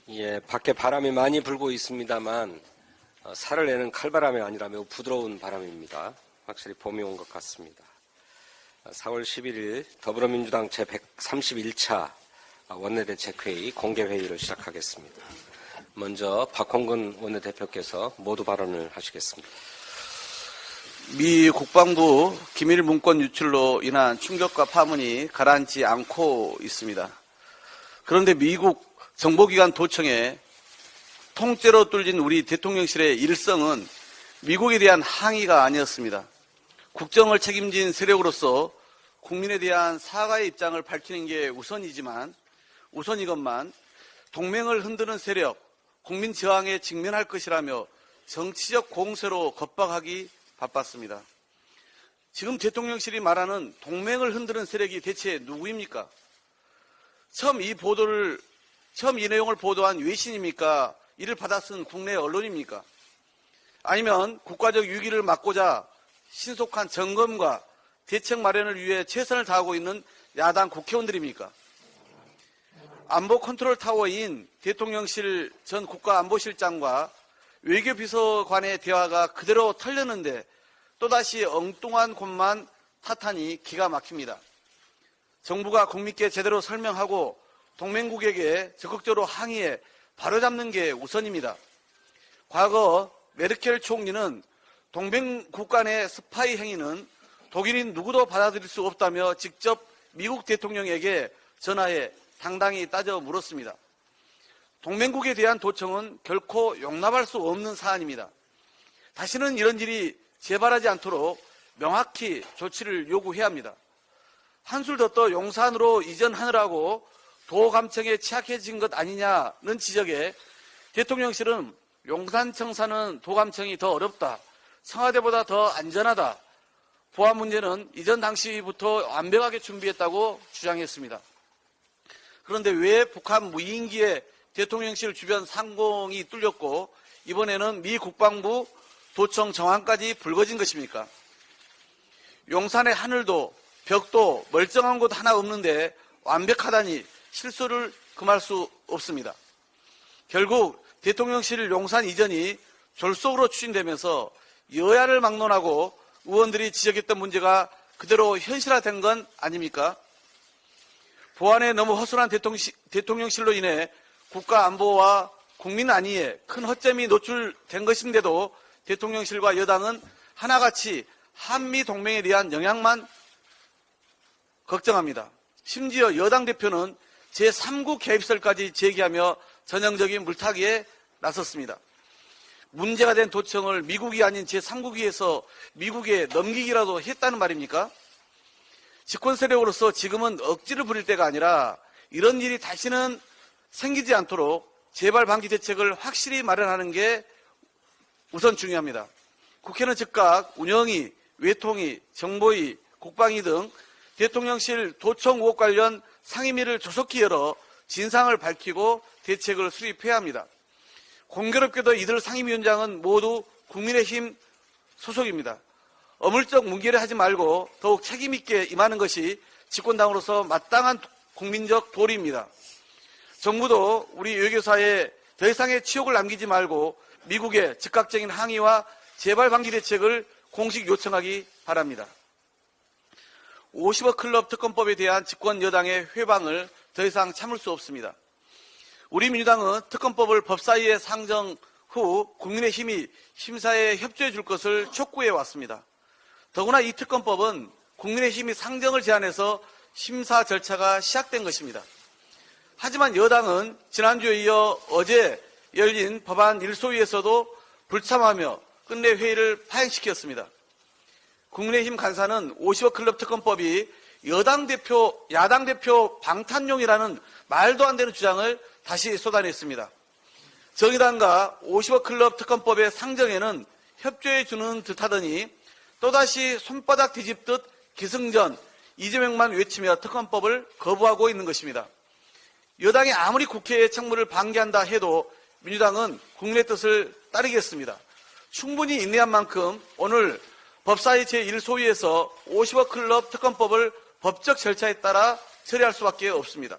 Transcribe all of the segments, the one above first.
예, 밖에 바람이 많이 불고 있습니다만 살을 내는 칼바람이 아니라 매우 부드러운 바람입니다. 확실히 봄이 온 것 같습니다. 4월 11일 더불어민주당 제131차 원내대책회의 공개회의를 시작하겠습니다. 먼저 박홍근 원내대표께서 모두 발언을 하시겠습니다. 미 국방부 기밀 문건 유출로 인한 충격과 파문이 가라앉지 않고 있습니다. 그런데 미국 정보기관 도청에 통째로 뚫린 우리 대통령실의 일성은 미국에 대한 항의가 아니었습니다. 국정을 책임진 세력으로서 국민에 대한 사과의 입장을 밝히는 게 우선이건만 동맹을 흔드는 세력, 국민 저항에 직면할 것이라며 정치적 공세로 겁박하기 바빴습니다. 지금 대통령실이 말하는 동맹을 흔드는 세력이 대체 누구입니까? 처음 이 내용을 보도한 외신입니까? 이를 받아쓴 국내 언론입니까? 아니면 국가적 위기를 막고자 신속한 점검과 대책 마련을 위해 최선을 다하고 있는 야당 국회의원들입니까? 안보 컨트롤 타워인 대통령실 전 국가안보실장과 외교비서관의 대화가 그대로 털렸는데 또다시 엉뚱한 곳만 탓하니 기가 막힙니다. 정부가 국민께 제대로 설명하고 동맹국에게 적극적으로 항의해 바로잡는 게 우선입니다. 과거 메르켈 총리는 동맹국 간의 스파이 행위는 독일인 누구도 받아들일 수 없다며 직접 미국 대통령에게 전화해 당당히 따져 물었습니다. 동맹국에 대한 도청은 결코 용납할 수 없는 사안입니다. 다시는 이런 일이 재발하지 않도록 명확히 조치를 요구해야 합니다. 한술 더 떠 용산으로 이전하느라고 도감청에 취약해진 것 아니냐는 지적에 대통령실은 용산 청사는 도감청이 더 어렵다, 청와대보다 더 안전하다, 보안 문제는 이전 당시부터 완벽하게 준비했다고 주장했습니다. 그런데 왜 북한 무인기에 대통령실 주변 상공이 뚫렸고 이번에는 미 국방부 도청 정황까지 불거진 것입니까? 용산의 하늘도 벽도 멀쩡한 곳 하나 없는데 완벽하다니 실수를 금할 수 없습니다. 결국 대통령실 용산 이전이 졸속으로 추진되면서 여야를 막론하고 의원들이 지적했던 문제가 그대로 현실화된 건 아닙니까? 보안에 너무 허술한 대통령실로 인해 국가 안보와 국민 안위에 큰 허점이 노출된 것인데도 대통령실과 여당은 하나같이 한미 동맹에 대한 영향만 걱정합니다. 심지어 여당 대표는 제3국 개입설까지 제기하며 전형적인 물타기에 나섰습니다. 문제가 된 도청을 미국이 아닌 제3국에서 미국에 넘기기라도 했다는 말입니까? 집권 세력으로서 지금은 억지를 부릴 때가 아니라 이런 일이 다시는 생기지 않도록 재발 방지 대책을 확실히 마련하는 게 우선 중요합니다. 국회는 즉각 운영위, 외통위, 정보위, 국방위 등 대통령실 도청 의혹 관련 상임위를 조속히 열어 진상을 밝히고 대책을 수립해야 합니다. 공교롭게도 이들 상임위원장은 모두 국민의힘 소속입니다. 어물쩍 문개를 하지 말고 더욱 책임있게 임하는 것이 집권당으로서 마땅한 국민적 도리입니다. 정부도 우리 외교사에 더 이상의 치욕을 남기지 말고 미국의 즉각적인 항의와 재발 방지 대책을 공식 요청하기 바랍니다. 50억 클럽 특검법에 대한 집권 여당의 회방을 더 이상 참을 수 없습니다. 우리 민주당은 특검법을 법사위에 상정 후 국민의힘이 심사에 협조해 줄 것을 촉구해 왔습니다. 더구나 이 특검법은 국민의힘이 상정을 제안해서 심사 절차가 시작된 것입니다. 하지만 여당은 지난주에 이어 어제 열린 법안 일소위에서도 불참하며 끝내 회의를 파행시켰습니다. 국민의힘 간사는 50억 클럽 특검법이 야당 대표 방탄용이라는 말도 안 되는 주장을 다시 쏟아냈습니다. 정의당과 50억 클럽 특검법의 상정에는 협조해 주는 듯하더니 또다시 손바닥 뒤집듯 기승전, 이재명만 외치며 특검법을 거부하고 있는 것입니다. 여당이 아무리 국회의 책무를 방기한다 해도 민주당은 국민의 뜻을 따르겠습니다. 충분히 인내한 만큼 오늘 법사위 제1소위에서 50억 클럽 특검법을 법적 절차에 따라 처리할 수밖에 없습니다.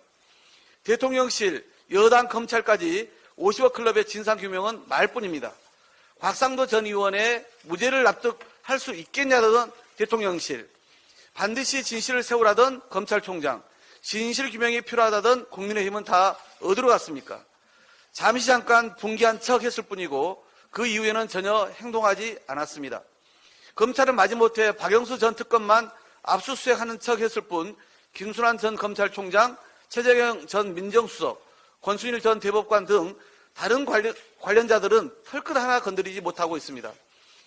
대통령실, 여당, 검찰까지 50억 클럽의 진상규명은 말뿐입니다. 곽상도 전 의원의 무죄를 납득할 수 있겠냐던 대통령실, 반드시 진실을 세우라던 검찰총장, 진실 규명이 필요하다던 국민의힘은 다 어디로 갔습니까? 잠시 잠깐 분개한 척 했을 뿐이고 그 이후에는 전혀 행동하지 않았습니다. 검찰은 마지못해 박영수 전 특검만 압수수색하는 척 했을 뿐 김순환 전 검찰총장, 최재경 전 민정수석, 권순일 전 대법관 등 다른 관련자들은 털끝 하나 건드리지 못하고 있습니다.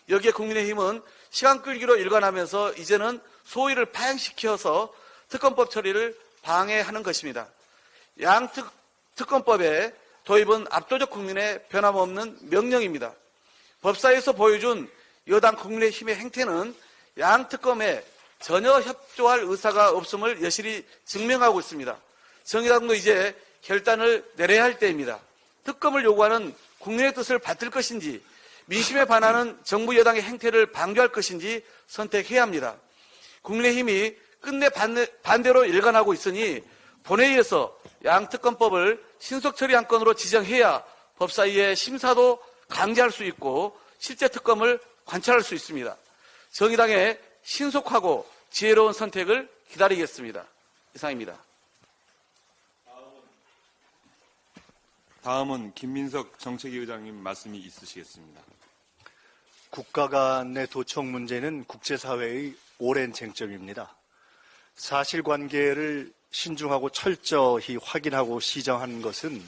여기에 국민의힘은 시간 끌기로 일관하면서 이제는 소위를 파행시켜서 특검법 처리를 방해하는 것입니다. 양특검법의 도입은 압도적 국민의 변함없는 명령입니다. 법사위에서 보여준 여당 국민의힘의 행태는 양특검에 전혀 협조할 의사가 없음을 여실히 증명하고 있습니다. 정의당도 이제 결단을 내려야 할 때입니다. 특검을 요구하는 국민의 뜻을 받들 것인지 민심에 반하는 정부 여당의 행태를 방조할 것인지 선택해야 합니다. 국민의힘이 끝내 반대로 일관하고 있으니 본회의에서 양특검법을 신속 처리 안건으로 지정해야 법사위의 심사도 강제할 수 있고 실제 특검을 관찰할 수 있습니다. 정의당의 신속하고 지혜로운 선택을 기다리겠습니다. 이상입니다. 다음은 김민석 정책위 의장님 말씀이 있으시겠습니다. 국가 간의 도청 문제는 국제사회의 오랜 쟁점입니다. 사실관계를 신중하고 철저히 확인하고 시정하는 것은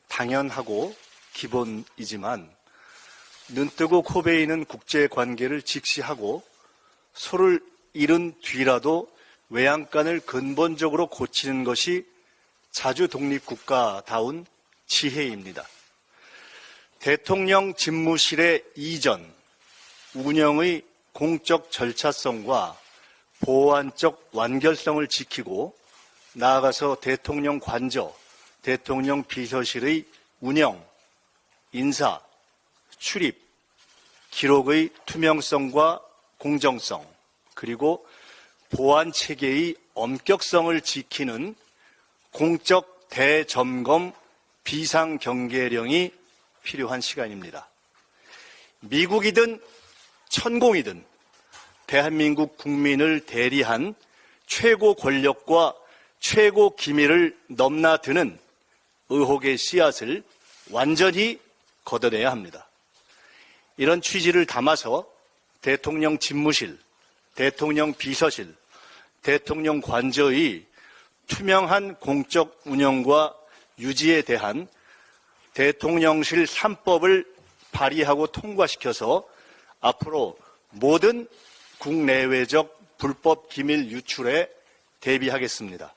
당연하고 기본이지만 눈뜨고 코 베이는 국제관계를 직시하고 소를 잃은 뒤라도 외양간을 근본적으로 고치는 것이 자주 독립국가다운 지혜입니다. 대통령 집무실의 이전, 운영의 공적 절차성과 보안적 완결성을 지키고 나아가서 대통령 관저, 대통령 비서실의 운영, 인사, 출입, 기록의 투명성과 공정성, 그리고 보안 체계의 엄격성을 지키는 공적 대점검 비상경계령이 필요한 시간입니다. 미국이든 천공이든 대한민국 국민을 대리한 최고 권력과 최고 기밀을 넘나드는 의혹의 씨앗을 완전히 걷어내야 합니다. 이런 취지를 담아서 대통령 집무실, 대통령 비서실, 대통령 관저의 투명한 공적 운영과 유지에 대한 대통령실 3법을 발의하고 통과시켜서 앞으로 모든 국내외적 불법 기밀 유출에 대비하겠습니다.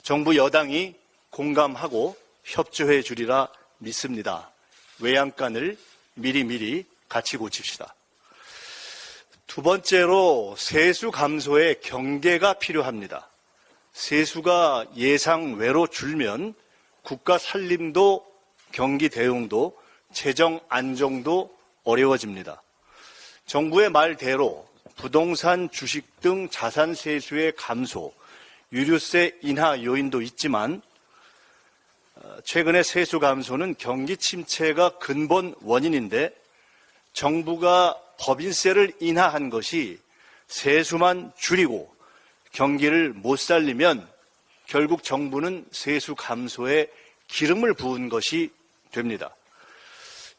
정부 여당이 공감하고 협조해 주리라 믿습니다. 외양간을 미리미리 같이 고칩시다. 두 번째로 세수 감소에 경계가 필요합니다. 세수가 예상 외로 줄면 국가 살림도 경기 대응도 재정 안정도 어려워집니다. 정부의 말대로 부동산, 주식 등 자산 세수의 감소, 유류세 인하 요인도 있지만 최근의 세수 감소는 경기 침체가 근본 원인인데 정부가 법인세를 인하한 것이 세수만 줄이고 경기를 못 살리면 결국 정부는 세수 감소에 기름을 부은 것이 됩니다.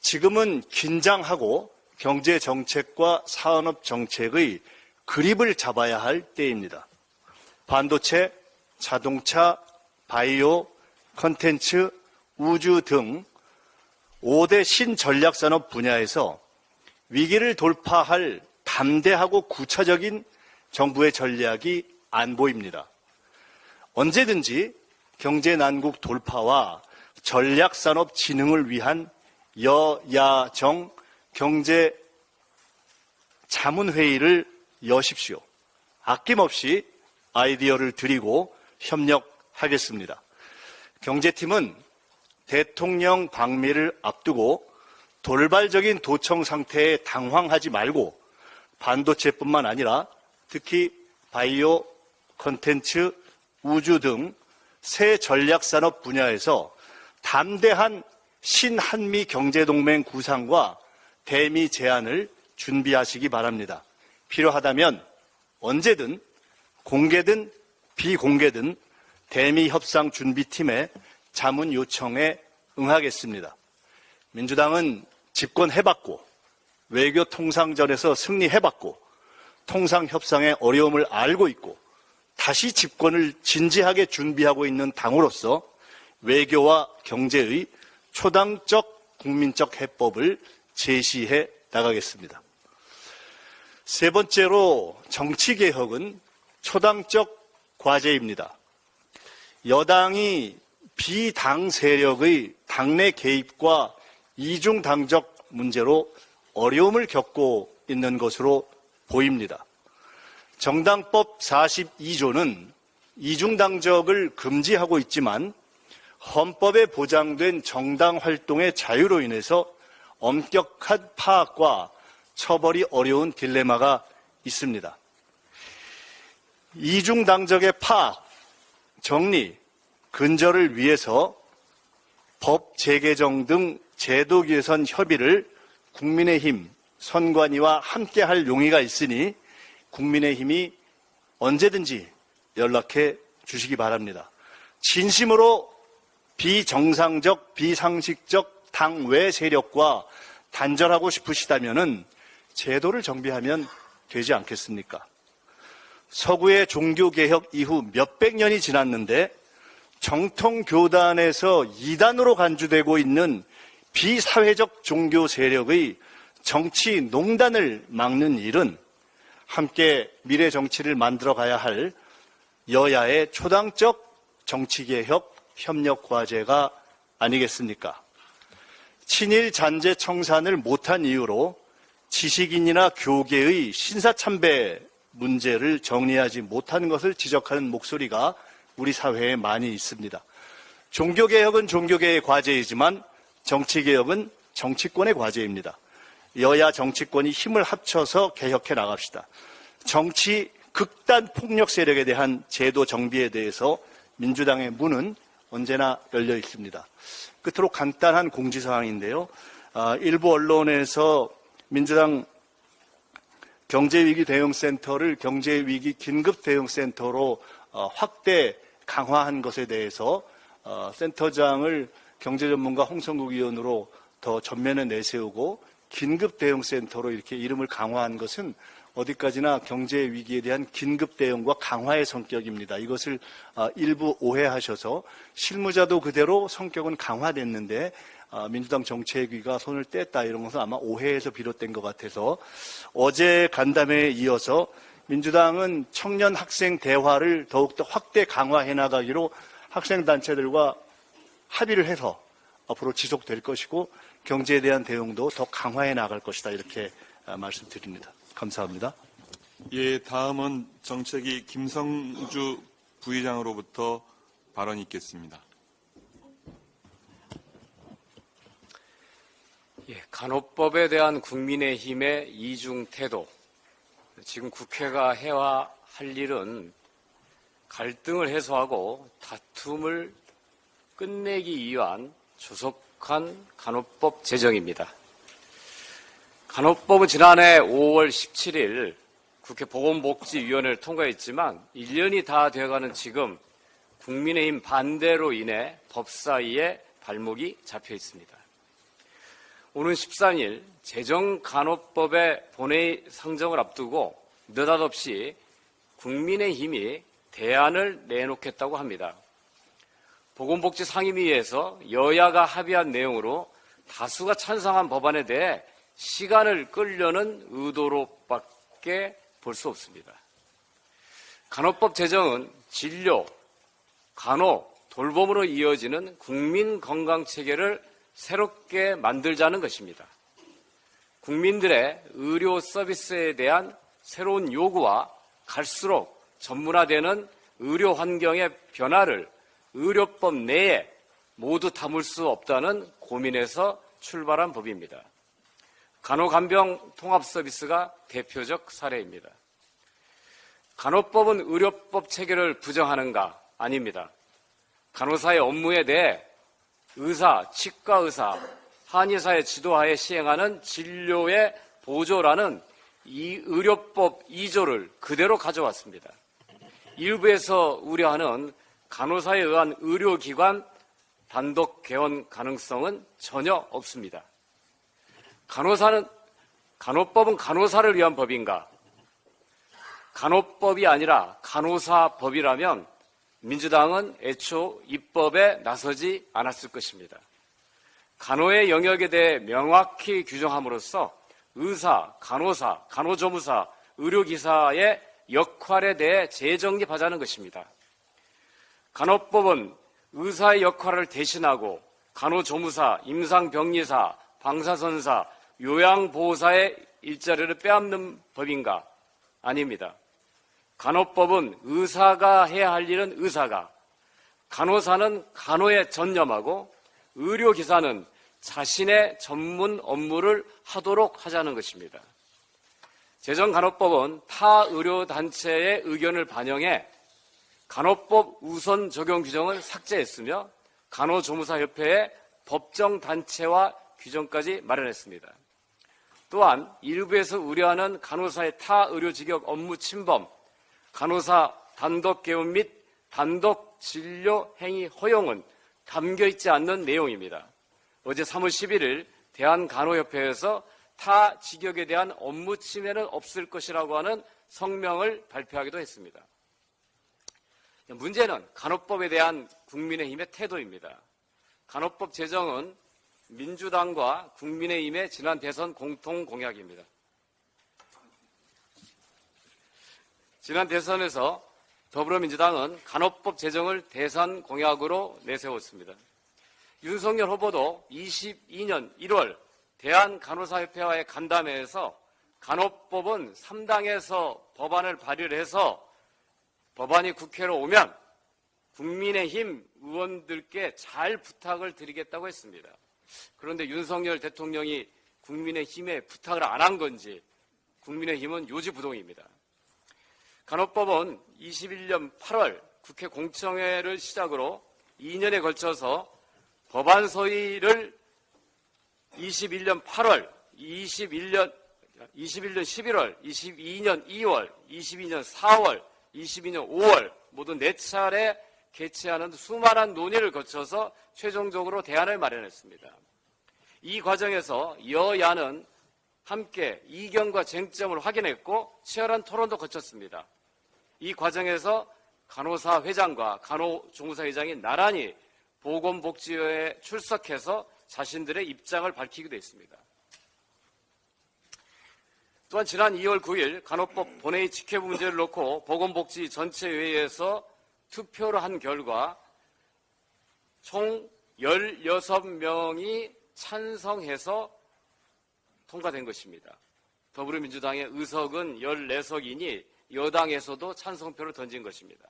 지금은 긴장하고 경제정책과 산업정책의 그립을 잡아야 할 때입니다. 반도체, 자동차, 바이오, 콘텐츠, 우주 등 5대 신전략산업 분야에서 위기를 돌파할 담대하고 구체적인 정부의 전략이 안 보입니다. 언제든지 경제난국 돌파와 전략산업 진흥을 위한 여야정 경제자문회의를 여십시오. 아낌없이 아이디어를 드리고 협력하겠습니다. 경제팀은 대통령 방미를 앞두고 돌발적인 도청 상태에 당황하지 말고 반도체뿐만 아니라 특히 바이오, 콘텐츠, 우주 등 새 전략산업 분야에서 담대한 신한미 경제동맹 구상과 대미 제안을 준비하시기 바랍니다. 필요하다면 언제든 공개든 비공개든 대미 협상 준비팀의 자문 요청에 응하겠습니다. 민주당은 집권해봤고 외교 통상전에서 승리해봤고 통상협상의 어려움을 알고 있고 다시 집권을 진지하게 준비하고 있는 당으로서 외교와 경제의 초당적 국민적 해법을 제시해 나가겠습니다. 세 번째로 정치개혁은 초당적 과제입니다. 여당이 비당 세력의 당내 개입과 이중당적 문제로 어려움을 겪고 있는 것으로 보입니다. 정당법 42조는 이중당적을 금지하고 있지만 헌법에 보장된 정당 활동의 자유로 인해서 엄격한 파악과 처벌이 어려운 딜레마가 있습니다. 이중당적의 파악, 정리, 근절을 위해서 법 재개정 등 제도 개선 협의를 국민의힘 선관위와 함께할 용의가 있으니 국민의힘이 언제든지 연락해 주시기 바랍니다. 진심으로 비정상적, 비상식적 당외 세력과 단절하고 싶으시다면은 제도를 정비하면 되지 않겠습니까? 서구의 종교개혁 이후 몇백 년이 지났는데 정통교단에서 이단으로 간주되고 있는 비사회적 종교 세력의 정치 농단을 막는 일은 함께 미래 정치를 만들어 가야 할 여야의 초당적 정치개혁 협력 과제가 아니겠습니까? 친일 잔재 청산을 못한 이유로 지식인이나 교계의 신사참배 문제를 정리하지 못하는 것을 지적하는 목소리가 우리 사회에 많이 있습니다. 종교개혁은 종교계의 과제이지만 정치개혁은 정치권의 과제입니다. 여야 정치권이 힘을 합쳐서 개혁해 나갑시다. 정치 극단 폭력 세력에 대한 제도 정비에 대해서 민주당의 문은 언제나 열려 있습니다. 끝으로 간단한 공지사항인데요. 일부 언론에서 민주당 경제위기 대응센터를 경제위기 긴급대응센터로 확대 강화한 것에 대해서 센터장을 경제전문가 홍성국 의원으로 더 전면에 내세우고 긴급대응센터로 이렇게 이름을 강화한 것은 어디까지나 경제위기에 대한 긴급대응과 강화의 성격입니다. 이것을 일부 오해하셔서 실무자도 그대로 성격은 강화됐는데 민주당 정책위가 손을 뗐다 이런 것은 아마 오해에서 비롯된 것 같아서 어제 간담회에 이어서 민주당은 청년 학생 대화를 더욱더 확대 강화해 나가기로 학생단체들과 합의를 해서 앞으로 지속될 것이고 경제에 대한 대응도 더 강화해 나갈 것이다 이렇게 말씀드립니다. 감사합니다. 예, 다음은 정책위 김성주 부의장으로부터 발언이 있겠습니다. 예, 간호법에 대한 국민의힘의 이중 태도. 지금 국회가 해야 할 일은 갈등을 해소하고 다툼을 끝내기 위한 조속한 간호법 제정입니다. 간호법은 지난해 5월 17일 국회 보건복지위원회를 통과했지만 1년이 다 되어가는 지금 국민의힘 반대로 인해 법사위에 발목이 잡혀 있습니다. 오는 13일 제정간호법의 본회의 상정을 앞두고 느닷없이 국민의힘이 대안을 내놓겠다고 합니다. 보건복지상임위에서 여야가 합의한 내용으로 다수가 찬성한 법안에 대해 시간을 끌려는 의도로밖에 볼 수 없습니다. 간호법 제정은 진료, 간호, 돌봄으로 이어지는 국민건강체계를 새롭게 만들자는 것입니다. 국민들의 의료 서비스에 대한 새로운 요구와 갈수록 전문화되는 의료 환경의 변화를 의료법 내에 모두 담을 수 없다는 고민에서 출발한 법입니다. 간호간병 통합서비스가 대표적 사례입니다. 간호법은 의료법 체계를 부정하는가? 아닙니다. 간호사의 업무에 대해 의사, 치과의사, 한의사의 지도하에 시행하는 진료의 보조라는 이 의료법 2조를 그대로 가져왔습니다. 일부에서 우려하는 간호사에 의한 의료기관 단독 개원 가능성은 전혀 없습니다. 간호법은 간호사를 위한 법인가? 간호법이 아니라 간호사법이라면 민주당은 애초 입법에 나서지 않았을 것입니다. 간호의 영역에 대해 명확히 규정함으로써 의사, 간호사, 간호조무사, 의료기사의 역할에 대해 재정립하자는 것입니다. 간호법은 의사의 역할을 대신하고 간호조무사, 임상병리사, 방사선사, 요양보호사의 일자리를 빼앗는 법인가? 아닙니다. 간호법은 의사가 해야 할 일은 의사가, 간호사는 간호에 전념하고 의료기사는 자신의 전문 업무를 하도록 하자는 것입니다. 제정간호법은 타 의료단체의 의견을 반영해 간호법 우선 적용 규정을 삭제했으며 간호조무사협회의 법정단체화 규정까지 마련했습니다. 또한 일부에서 우려하는 간호사의 타 의료직역 업무 침범, 간호사 단독 개원 및 단독 진료 행위 허용은 담겨 있지 않는 내용입니다. 어제 3월 11일 대한간호협회에서 타 직역에 대한 업무 침해는 없을 것이라고 하는 성명을 발표하기도 했습니다. 문제는 간호법에 대한 국민의힘의 태도입니다. 간호법 제정은 민주당과 국민의힘의 지난 대선 공통 공약입니다. 지난 대선에서 더불어민주당은 간호법 제정을 대선 공약으로 내세웠습니다. 윤석열 후보도 22년 1월 대한간호사협회와의 간담회에서 간호법은 3당에서 법안을 발의를 해서 법안이 국회로 오면 국민의힘 의원들께 잘 부탁을 드리겠다고 했습니다. 그런데 윤석열 대통령이 국민의힘에 부탁을 안 한 건지 국민의힘은 요지부동입니다. 간호법은 21년 8월 국회 공청회를 시작으로 2년에 걸쳐서 법안 소위를 21년 8월, 21년 11월, 22년 2월, 22년 4월, 22년 5월 모두 4차례 개최하는 수많은 논의를 거쳐서 최종적으로 대안을 마련했습니다. 이 과정에서 여야는 함께 이견과 쟁점을 확인했고 치열한 토론도 거쳤습니다. 이 과정에서 간호사 회장과 간호조무사 회장이 나란히 보건복지위에 출석해서 자신들의 입장을 밝히기도 했습니다. 또한 지난 2월 9일 간호법 본회의 직회부 문제를 놓고 보건복지 전체회의에서 투표를 한 결과 총 16명이 찬성해서 통과된 것입니다. 더불어민주당의 의석은 14석이니 여당에서도 찬성표를 던진 것입니다.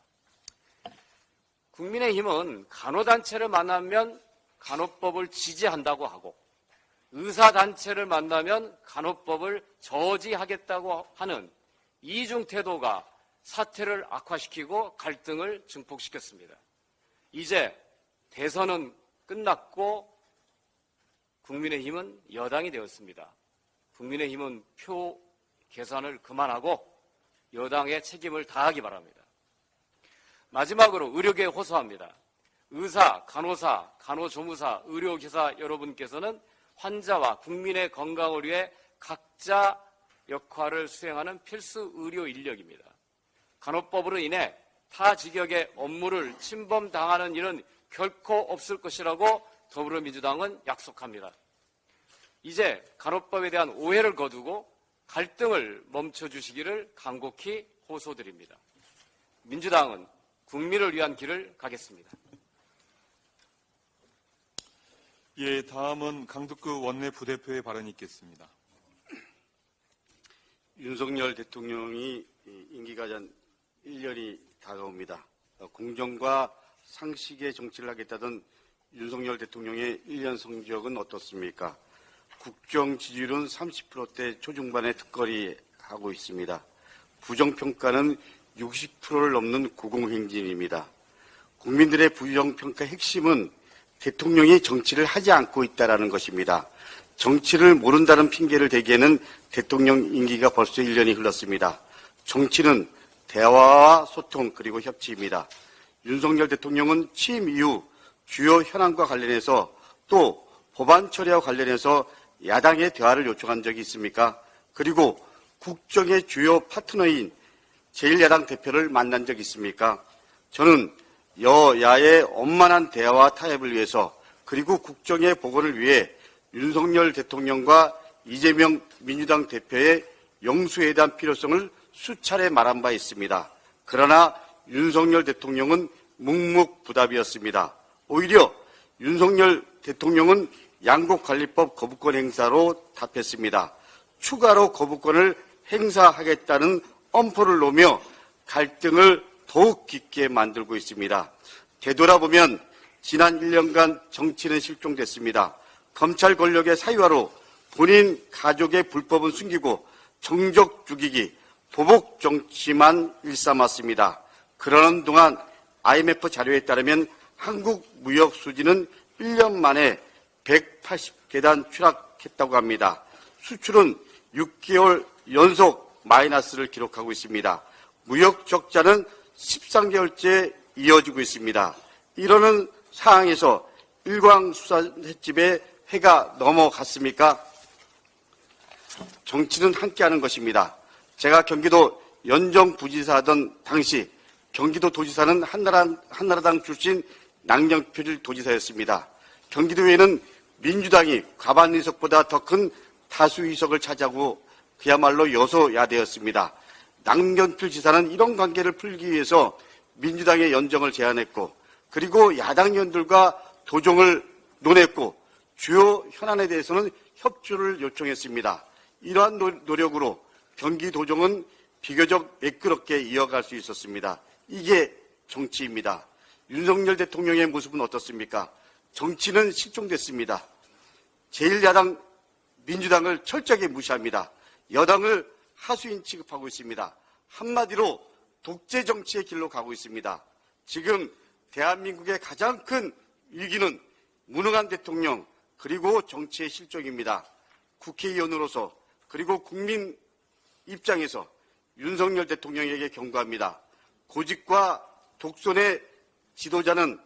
국민의힘은 간호단체를 만나면 간호법을 지지한다고 하고 의사단체를 만나면 간호법을 저지하겠다고 하는 이중 태도가 사태를 악화시키고 갈등을 증폭시켰습니다. 이제 대선은 끝났고 국민의힘은 여당이 되었습니다. 국민의힘은 표 계산을 그만하고 여당의 책임을 다하기 바랍니다. 마지막으로 의료계에 호소합니다. 의사, 간호사, 간호조무사, 의료기사 여러분께서는 환자와 국민의 건강을 위해 각자 역할을 수행하는 필수 의료 인력입니다. 간호법으로 인해 타 직역의 업무를 침범당하는 일은 결코 없을 것이라고 더불어민주당은 약속합니다. 이제 간호법에 대한 오해를 거두고 갈등을 멈춰주시기를 간곡히 호소드립니다. 민주당은 국민을 위한 길을 가겠습니다. 예, 다음은 강덕구 원내 부대표의 발언이 있겠습니다. 윤석열 대통령이 임기가 전 1년이 다가옵니다. 공정과 상식의 정치를 하겠다던 윤석열 대통령의 1년 성적은 어떻습니까? 국정 지지율은 30%대 초중반에 득거리하고 있습니다. 부정평가는 60%를 넘는 고공행진입니다. 국민들의 부정평가 핵심은 대통령이 정치를 하지 않고 있다는 것입니다. 정치를 모른다는 핑계를 대기에는 대통령 임기가 벌써 1년이 흘렀습니다. 정치는 대화와 소통 그리고 협치입니다. 윤석열 대통령은 취임 이후 주요 현안과 관련해서 또 법안 처리와 관련해서 야당의 대화를 요청한 적이 있습니까? 그리고 국정의 주요 파트너인 제1야당 대표를 만난 적이 있습니까? 저는 여야의 원만한 대화와 타협을 위해서 그리고 국정의 복원을 위해 윤석열 대통령과 이재명 민주당 대표의 영수회담 필요성을 수차례 말한 바 있습니다. 그러나 윤석열 대통령은 묵묵부답이었습니다. 오히려 윤석열 대통령은 양곡관리법 거부권 행사로 답했습니다. 추가로 거부권을 행사하겠다는 엄포를 놓으며 갈등을 더욱 깊게 만들고 있습니다. 되돌아보면 지난 1년간 정치는 실종됐습니다. 검찰 권력의 사유화로 본인 가족의 불법은 숨기고 정적 죽이기, 보복 정치만 일삼았습니다. 그러는 동안 IMF 자료에 따르면 한국 무역 수지는 1년 만에 180계단 추락했다고 합니다. 수출은 6개월 연속 마이너스를 기록하고 있습니다. 무역 적자는 13개월째 이어지고 있습니다. 이러는 상황에서 일광수산횟집에 해가 넘어갔습니까? 정치는 함께하는 것입니다. 제가 경기도 연정부지사하던 당시 경기도 도지사는 한나라당 출신 남경필 도지사였습니다. 경기도에는 민주당이 과반 의석보다 더 큰 다수 의석을 차지하고 그야말로 여소야대였습니다. 남경필 지사는 이런 관계를 풀기 위해서 민주당의 연정을 제안했고 그리고 야당 의원들과 도정을 논했고 주요 현안에 대해서는 협조를 요청했습니다. 이러한 노력으로 경기도정은 비교적 매끄럽게 이어갈 수 있었습니다. 이게 정치입니다. 윤석열 대통령의 모습은 어떻습니까? 정치는 실종됐습니다. 제1야당 민주당을 철저하게 무시합니다. 여당을 하수인 취급하고 있습니다. 한마디로 독재 정치의 길로 가고 있습니다. 지금 대한민국의 가장 큰 위기는 무능한 대통령 그리고 정치의 실종입니다. 국회의원으로서 그리고 국민 입장에서 윤석열 대통령에게 경고합니다. 고집과 독선의 지도자는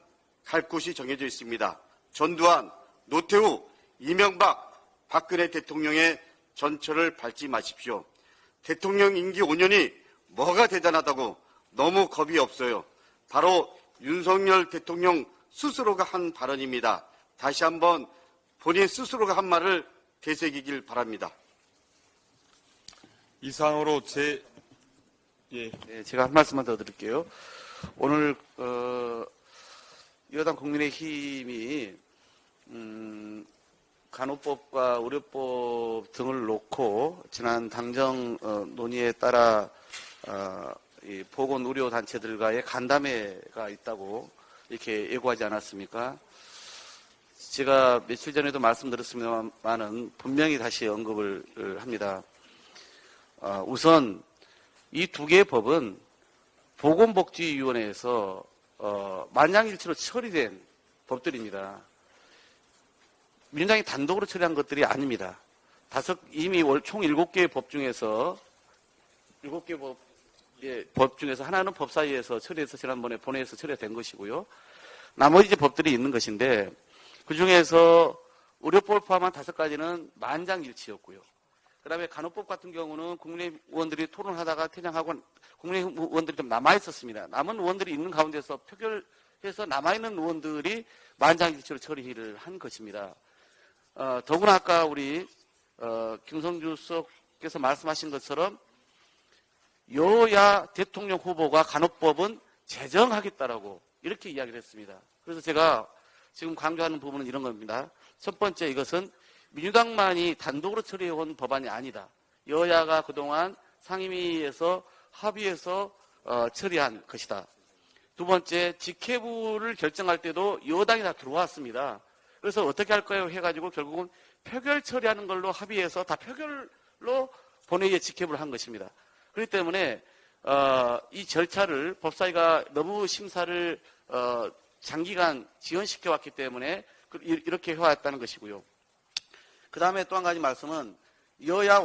갈 곳이 정해져 있습니다. 전두환, 노태우, 이명박, 박근혜 대통령의 전철을 밟지 마십시오. 대통령 임기 5년이 뭐가 대단하다고 너무 겁이 없어요. 바로 윤석열 대통령 스스로가 한 발언입니다. 다시 한번 본인 스스로가 한 말을 되새기길 바랍니다. 이상으로 제가 한 말씀만 더 드릴게요. 오늘 여당 국민의힘이 간호법과 의료법 등을 놓고 지난 당정 논의에 따라 이 보건의료단체들과의 간담회가 있다고 이렇게 예고하지 않았습니까? 제가 며칠 전에도 말씀드렸습니다만은 분명히 다시 언급을 합니다. 우선 이 두 개의 법은 보건복지위원회에서 만장일치로 처리된 법들입니다. 민주당이 단독으로 처리한 것들이 아닙니다. 이미 총 7개의 법 중에서 7개 법 중에서 하나는 법사위에서 처리해서 지난번에 본회의에서 처리가 된 것이고요. 나머지 법들이 있는 것인데 그중에서 의료법을 포함한 5가지는 만장일치였고요. 그 다음에 간호법 같은 경우는 국민의힘 의원들이 토론하다가 퇴장하고 국민의힘 의원들이 좀 남아있었습니다. 남은 의원들이 있는 가운데서 표결해서 남아있는 의원들이 만장일치로 처리를 한 것입니다. 더구나 아까 우리 김성주 수석께서 말씀하신 것처럼 여야 대통령 후보가 간호법은 제정하겠다라고 이렇게 이야기를 했습니다. 그래서 제가 지금 강조하는 부분은 이런 겁니다. 첫 번째, 이것은 민주당만이 단독으로 처리해온 법안이 아니다. 여야가 그동안 상임위에서 합의해서 처리한 것이다. 두 번째, 직회부를 결정할 때도 여당이 다 들어왔습니다. 그래서 어떻게 할까요? 해가지고 결국은 표결 처리하는 걸로 합의해서 다 표결로 본회의에 직회부를 한 것입니다. 그렇기 때문에 이 절차를 법사위가 너무 심사를 장기간 지연시켜 왔기 때문에 이렇게 해왔다는 것이고요. 그 다음에 또 한 가지 말씀은 여야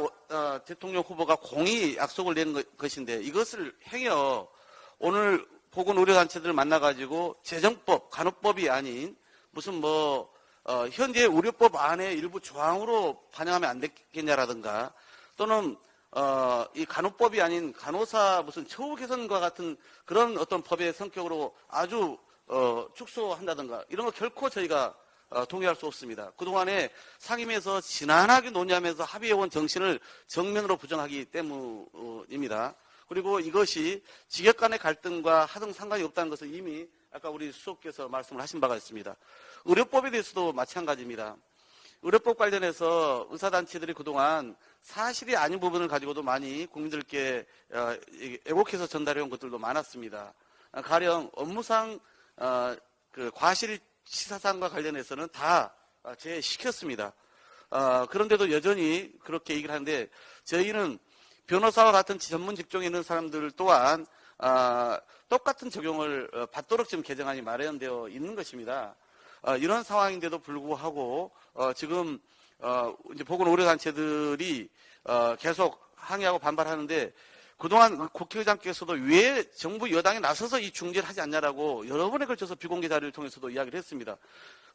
대통령 후보가 공히 약속을 낸 것인데 이것을 행여 오늘 보건의료단체들을 만나가지고 재정법, 간호법이 아닌 무슨 현재 의료법 안에 일부 조항으로 반영하면 안 되겠냐라든가 또는 이 간호법이 아닌 간호사 무슨 처우 개선과 같은 그런 어떤 법의 성격으로 아주 축소한다든가 이런 거 결코 저희가 동의할 수 없습니다. 그동안에 상임위에서 지난하게 논의하면서 합의해온 정신을 정면으로 부정하기 때문입니다. 그리고 이것이 직역 간의 갈등과 하등 상관이 없다는 것을 이미 아까 우리 수석께서 말씀을 하신 바가 있습니다. 의료법에 대해서도 마찬가지입니다. 의료법 관련해서 의사단체들이 그동안 사실이 아닌 부분을 가지고도 많이 국민들께 애곡해서 전달해온 것들도 많았습니다. 가령 업무상 그 과실 시사상과 관련해서는 다 제시켰습니다. 그런데도 여전히 그렇게 얘기를 하는데 저희는 변호사와 같은 전문 직종에 있는 사람들 또한 똑같은 적용을 받도록 지금 개정안이 마련되어 있는 것입니다. 이런 상황인데도 불구하고 지금 이제 보건의료단체들이 계속 항의하고 반발하는데 그동안 국회의장께서도 왜 정부 여당이 나서서 이 중재를 하지 않냐라고 여러 번에 걸쳐서 비공개 자료를 통해서도 이야기를 했습니다.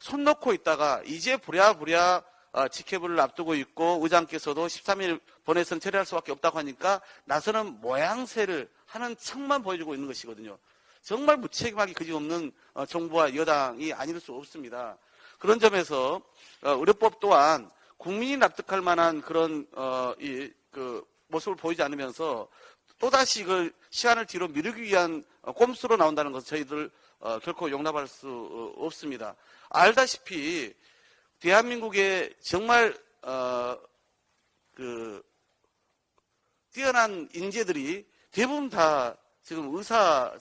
손 놓고 있다가 이제 부랴부랴 직회부를 앞두고 있고 의장께서도 13일 본회의선 처리할 수밖에 없다고 하니까 나서는 모양새를 하는 척만 보여주고 있는 것이거든요. 정말 무책임하게 그지없는 정부와 여당이 아닐 수 없습니다. 그런 점에서 의료법 또한 국민이 납득할 만한 그런 모습을 보이지 않으면서 또다시 이걸 시간을 뒤로 미루기 위한 꼼수로 나온다는 것은 저희들 결코 용납할 수 없습니다. 알다시피 대한민국의 정말 뛰어난 인재들이 대부분 다 지금 의사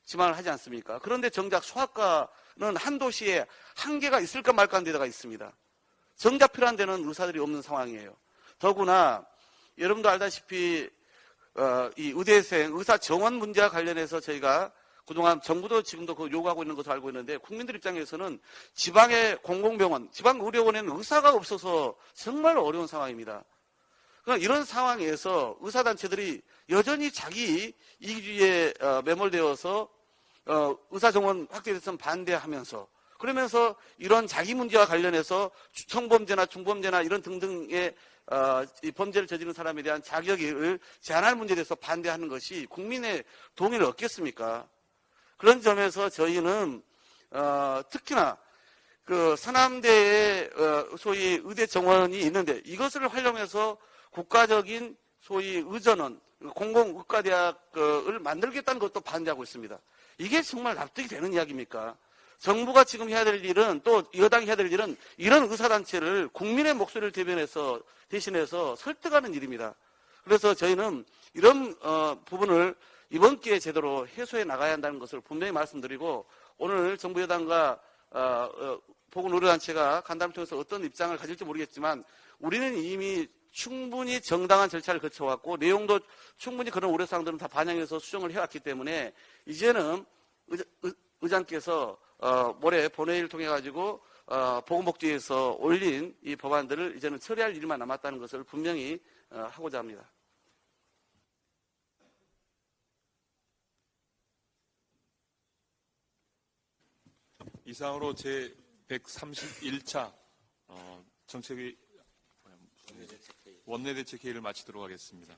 지망을 하지 않습니까? 그런데 정작 소아과는 한 도시에 한 개가 있을까 말까 한 데다가 있습니다. 정작 필요한 데는 의사들이 없는 상황이에요. 더구나 여러분도 알다시피 이 의대생 의사 정원 문제와 관련해서 저희가 그동안 정부도 지금도 그 요구하고 있는 것으로 알고 있는데 국민들 입장에서는 지방의 공공병원, 지방의료원에는 의사가 없어서 정말 어려운 상황입니다. 그러니까 이런 상황에서 의사단체들이 여전히 자기 이기주의에 매몰되어서 의사정원 확대에 대해서는 반대하면서 그러면서 이런 자기 문제와 관련해서 성범죄나 중범죄나 이런 등등의 이 범죄를 저지른 사람에 대한 자격을 제한할 문제에 대해서 반대하는 것이 국민의 동의를 얻겠습니까? 그런 점에서 저희는 특히나 그 서남대에 소위 의대 정원이 있는데 이것을 활용해서 국가적인 소위 의전원 공공의과대학을 만들겠다는 것도 반대하고 있습니다. 이게 정말 납득이 되는 이야기입니까? 정부가 지금 해야 될 일은 또 여당이 해야 될 일은 이런 의사단체를 국민의 목소리를 대신해서 설득하는 일입니다. 그래서 저희는 이런 부분을 이번 기회에 제대로 해소해 나가야 한다는 것을 분명히 말씀드리고 오늘 정부 여당과 보건의료단체가 간담회를 통해서 어떤 입장을 가질지 모르겠지만 우리는 이미 충분히 정당한 절차를 거쳐왔고 내용도 충분히 그런 우려사항들은 다 반영해서 수정을 해왔기 때문에 이제는 의장께서 모레 본회의를 통해 가지고 보건복지에서 올린 이 법안들을 이제는 처리할 일만 남았다는 것을 분명히 하고자 합니다. 이상으로 제 131차 원내대책회의를 마치도록 하겠습니다.